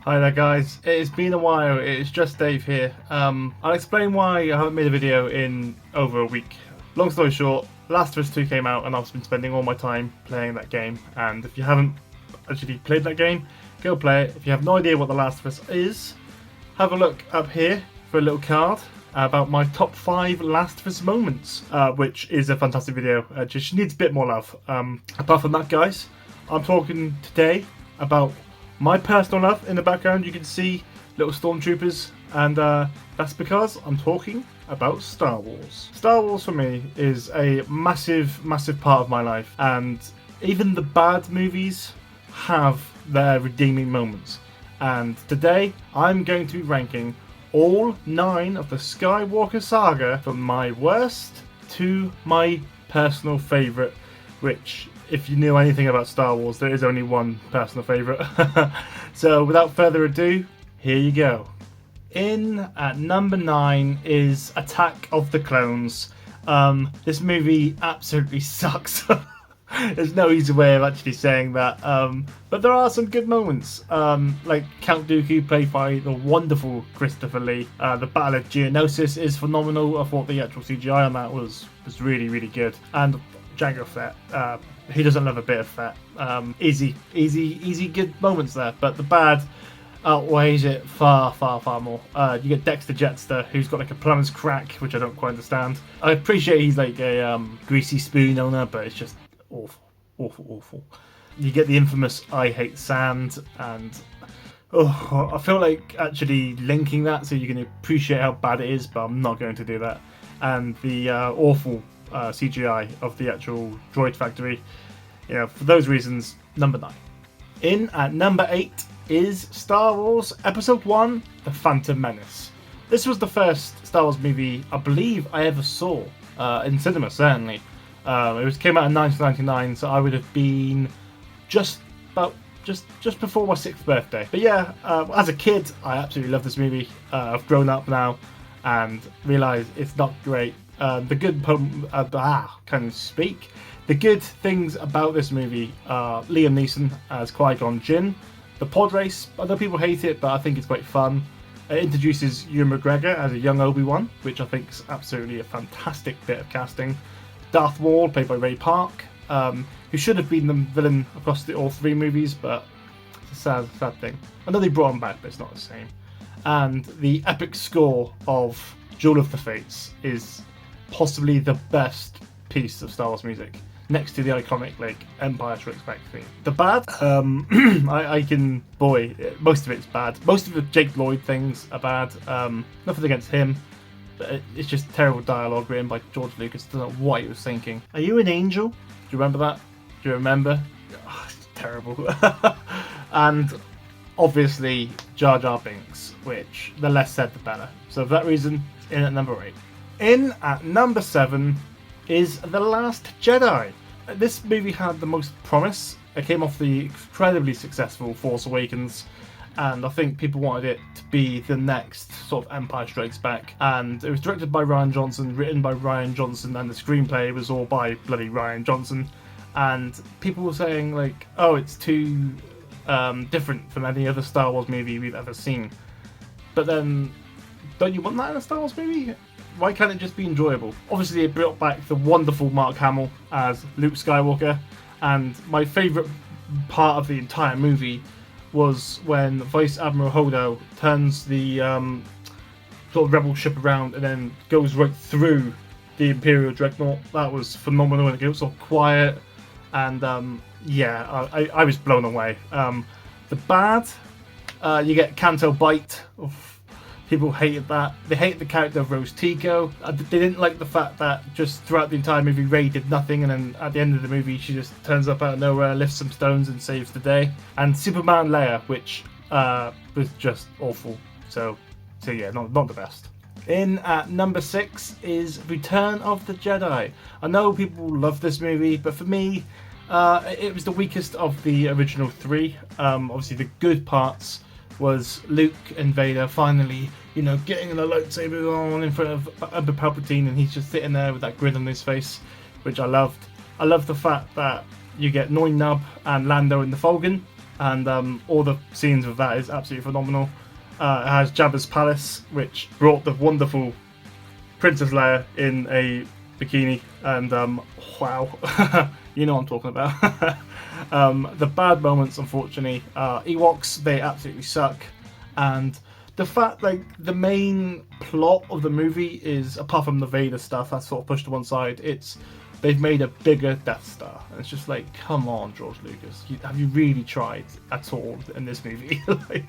Hi there guys, it's been a while, it's JustDave here. I'll explain why I haven't made a video in over a week. Long story short, Last of Us 2 came out and I've been spending all my time playing that game, and if you haven't actually played that game, go play it. If you have no idea what The Last of Us is, have a look up here for a little card about my top 5 Last of Us moments, which is a fantastic video. Just needs a bit more love. Apart from that guys, I'm talking today about my personal love. In the background you can see little stormtroopers, and that's because I'm talking about Star Wars. Star Wars for me is a massive part of my life, and even the bad movies have their redeeming moments. And today I'm going to be ranking all 9 of the Skywalker saga from my worst to my personal favourite, which, if you knew anything about Star Wars, there is only one personal favourite. So without further ado, here you go. In at number 9 is Attack of the Clones. This movie absolutely sucks. There's no easy way of actually saying that, but there are some good moments, like Count Dooku, played by the wonderful Christopher Lee. The Battle of Geonosis is phenomenal. I thought the actual CGI on that was really good. And Jango Fett, who doesn't love a bit of Fett? Easy good moments there, but the bad outweighs it far more. You get Dexter Jetster, who's got like a plumber's crack, which I don't quite understand. I appreciate he's like a greasy spoon owner, but it's just awful. You get the infamous I hate sand, and I feel like actually linking that so you can appreciate how bad it is, but I'm not going to do that. And the awful CGI of the actual droid factory. You know, for those reasons, number 9. In at number 8 is Star Wars Episode 1, The Phantom Menace. This was the first Star Wars movie I believe I ever saw in cinema, certainly. It came out in 1999, so I would have been just before my 6th birthday. But yeah, as a kid, I absolutely love this movie. I've grown up now and realised it's not great. The good things about this movie are Liam Neeson as Qui-Gon Jinn. The pod race, I know people hate it, but I think it's quite fun. It introduces Ewan McGregor as a young Obi-Wan, which I think is absolutely a fantastic bit of casting. Darth Maul, played by Ray Park, who should have been the villain across all 3 movies, but it's a sad thing. I know they brought him back, but it's not the same. And the epic score of Duel of the Fates is possibly the best piece of Star Wars music, next to the iconic like Empire Strikes Back theme. The bad, most of it's bad. Most of the Jake Lloyd things are bad. Nothing against him, but it's just terrible dialogue written by George Lucas. I don't know what he was thinking. Are you an angel? Do you remember that? Do you remember? Oh, it's terrible. And obviously Jar Jar Binks, which the less said the better. So for that reason, in at number 8. In at number 7 is The Last Jedi. This movie had the most promise. It came off the incredibly successful Force Awakens, and I think people wanted it to be the next sort of Empire Strikes Back. And it was directed by Rian Johnson, written by Rian Johnson, and the screenplay was all by bloody Rian Johnson. And people were saying like, oh, it's too different from any other Star Wars movie we've ever seen. But then, don't you want that in a Star Wars movie? Why can't it just be enjoyable? Obviously it brought back the wonderful Mark Hamill as Luke Skywalker, and my favourite part of the entire movie was when Vice Admiral Holdo turns the sort of rebel ship around and then goes right through the Imperial Dreadnought. That was phenomenal, and it was all quiet, and I was blown away. The bad, you get Canto Bite. People hated that. They hated the character of Rose Tico. They didn't like the fact that just throughout the entire movie Rey did nothing, and then at the end of the movie she just turns up out of nowhere, lifts some stones and saves the day. And Superman Leia, which was just awful. So yeah, not the best. In at number 6 is Return of the Jedi. I know people love this movie, but for me, it was the weakest of the original 3. Obviously the good parts was Luke and Vader finally, getting the lightsaber on in front of Emperor Palpatine, and he's just sitting there with that grin on his face, which I loved. I love the fact that you get Noin Nub and Lando in the Falcon, and all the scenes with that is absolutely phenomenal. It has Jabba's palace, which brought the wonderful Princess Leia in a bikini, and wow, you know what I'm talking about. The bad moments, unfortunately, Ewoks, they absolutely suck, and the fact, like, the main plot of the movie is, apart from the Vader stuff that's sort of pushed to one side, they've made a bigger Death Star, and it's just like, come on, George Lucas, have you really tried at all in this movie? Like,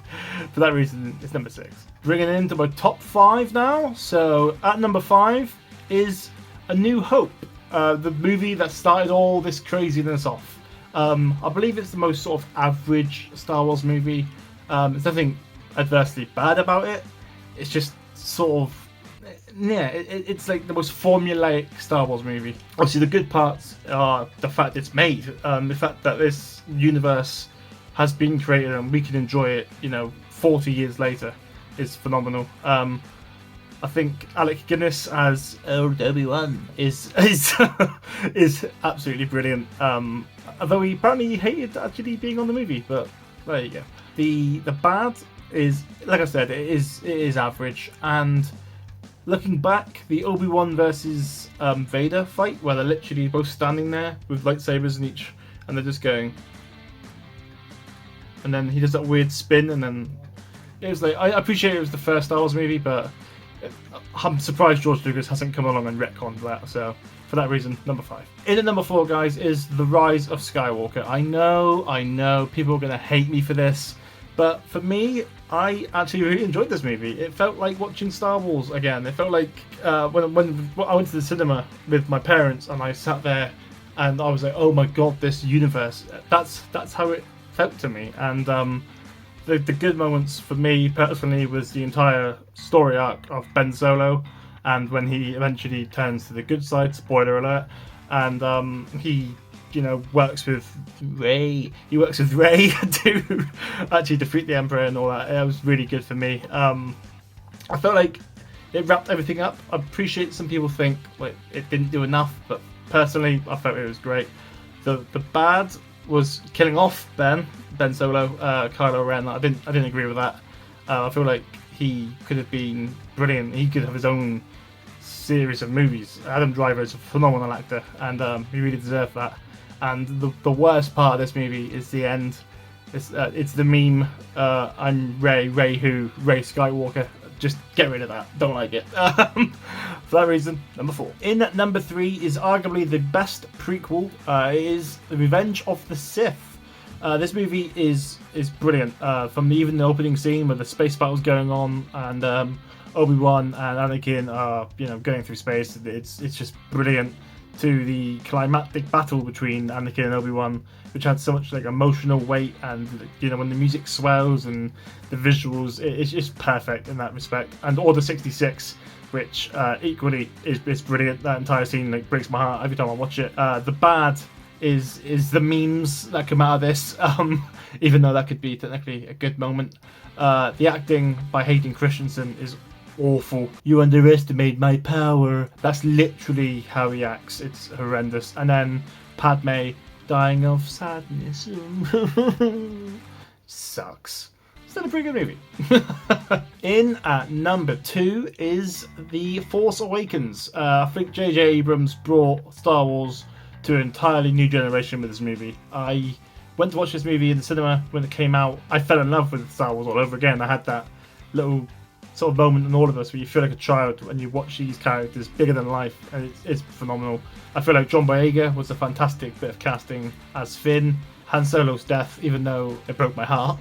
for that reason, it's number 6. Bringing it into my top 5 now. So at number 5 is A New Hope, the movie that started all this craziness off. I believe it's the most sort of average Star Wars movie. There's nothing adversely bad about it. It's just sort of, yeah, it's like the most formulaic Star Wars movie. Obviously, the good parts are the fact it's made, the fact that this universe has been created and we can enjoy it, 40 years later, is phenomenal. I think Alec Guinness as old Obi-Wan is absolutely brilliant. Although he apparently hated actually being on the movie, but there you go. The bad is, like I said, it is average, and looking back, the Obi-Wan versus Vader fight, where they're literally both standing there with lightsabers in each, and they're just going, and then he does that weird spin, and then it was like, I appreciate it was the first Star Wars movie, but I'm surprised George Lucas hasn't come along and retconned that. So for that reason, number 5. In at number 4, guys, is The Rise of Skywalker. I know, people are going to hate me for this, but for me, I actually really enjoyed this movie. It felt like watching Star Wars again. It felt like when I went to the cinema with my parents and I sat there and I was like, oh my god, this universe. That's how it felt to me. And the good moments for me personally was the entire story arc of Ben Solo, and when he eventually turns to the good side, spoiler alert, and he works with Rey. He works with Rey to actually defeat the Emperor and all that. It was really good for me. I felt like it wrapped everything up. I appreciate some people think like it didn't do enough, but personally, I felt it was great. The bad was killing off Ben Solo, Kylo Ren. I didn't agree with that. I feel like he could have been brilliant. He could have his own series of movies. Adam Driver is a phenomenal actor, and he really deserved that. And the worst part of this movie is the end. It's the meme, I'm Rey Skywalker. Just get rid of that. Don't like it. For that reason, number 4. In at number 3 is arguably the best prequel. It is The Revenge of the Sith. This movie is brilliant. From even the opening scene where the space battle's going on, and Obi-Wan and Anakin are going through space. It's just brilliant. To the climactic battle between Anakin and Obi-Wan, which had so much like emotional weight, and when the music swells and the visuals, it's just perfect in that respect. And Order 66, which equally is brilliant. That entire scene like breaks my heart every time I watch it. The bad is the memes that come out of this, even though that could be technically a good moment. The acting by Hayden Christensen is awful. You underestimate my power. That's literally how he acts. It's horrendous. And then Padme dying of sadness. Sucks. Still a pretty good movie. In at number 2 is The Force Awakens. I think J.J. Abrams brought Star Wars to an entirely new generation with this movie. I went to watch this movie in the cinema when it came out. I fell in love with Star Wars all over again. I had that little sort of moment in all of us where you feel like a child when you watch these characters bigger than life, and it's phenomenal. I feel like John Boyega was a fantastic bit of casting as Finn. Han Solo's death, even though it broke my heart,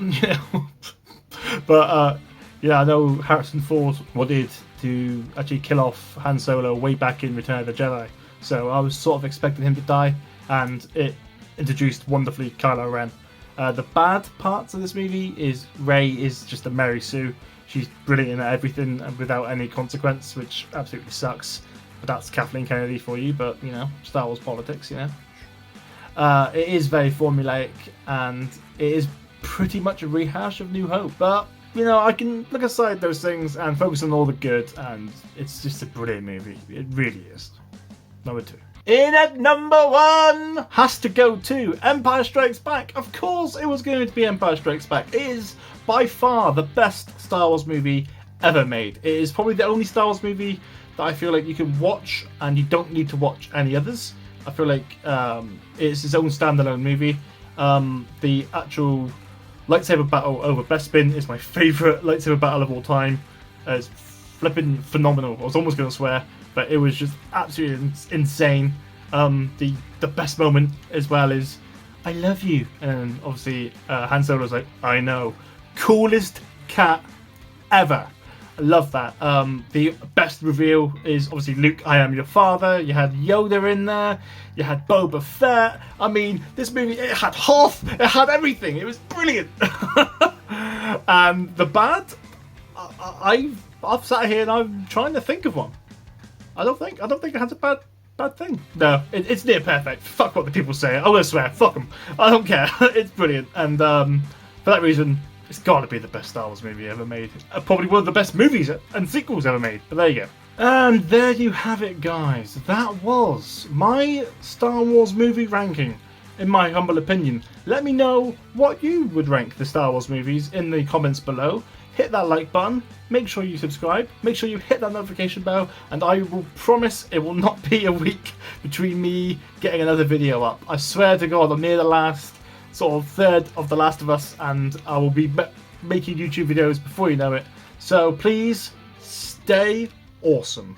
but I know Harrison Ford wanted to actually kill off Han Solo way back in Return of the Jedi, so I was sort of expecting him to die, and it introduced wonderfully Kylo Ren. The bad parts of this movie is Rey is just a Mary Sue. She's brilliant in everything and without any consequence, which absolutely sucks. But that's Kathleen Kennedy for you, but Star Wars politics, It is very formulaic, and it is pretty much a rehash of New Hope. But, I can look aside those things and focus on all the good, and it's just a brilliant movie. It really is. Number 2. In at number 1 has to go to Empire Strikes Back. Of course it was going to be Empire Strikes Back. It is by far the best Star Wars movie ever made. It is probably the only Star Wars movie that I feel like you can watch and you don't need to watch any others. I feel like it's its own standalone movie. The actual lightsaber battle over Bespin is my favourite lightsaber battle of all time. It's flipping phenomenal. I was almost going to swear, but it was just absolutely insane. The best moment as well is I love you, and obviously Han Solo's like, I know. Coolest cat ever. I love that. The best reveal is obviously Luke, I am your father. You had Yoda in there. You had Boba Fett. I mean, this movie, it had Hoth. It had everything. It was brilliant. And the bad, I've sat here and I'm trying to think of one. I don't think it has a bad thing. No, it's near perfect. Fuck what the people say. I'm gonna swear. Fuck them. I don't care. It's brilliant. And for that reason, it's got to be the best Star Wars movie ever made. Probably one of the best movies and sequels ever made. But there you go. And there you have it, guys. That was my Star Wars movie ranking, in my humble opinion. Let me know what you would rank the Star Wars movies in the comments below. Hit that like button. Make sure you subscribe. Make sure you hit that notification bell. And I will promise it will not be a week between me getting another video up. I swear to God, I'm near the last sort of third of The Last of Us, and I will be making YouTube videos before you know it. So please stay awesome.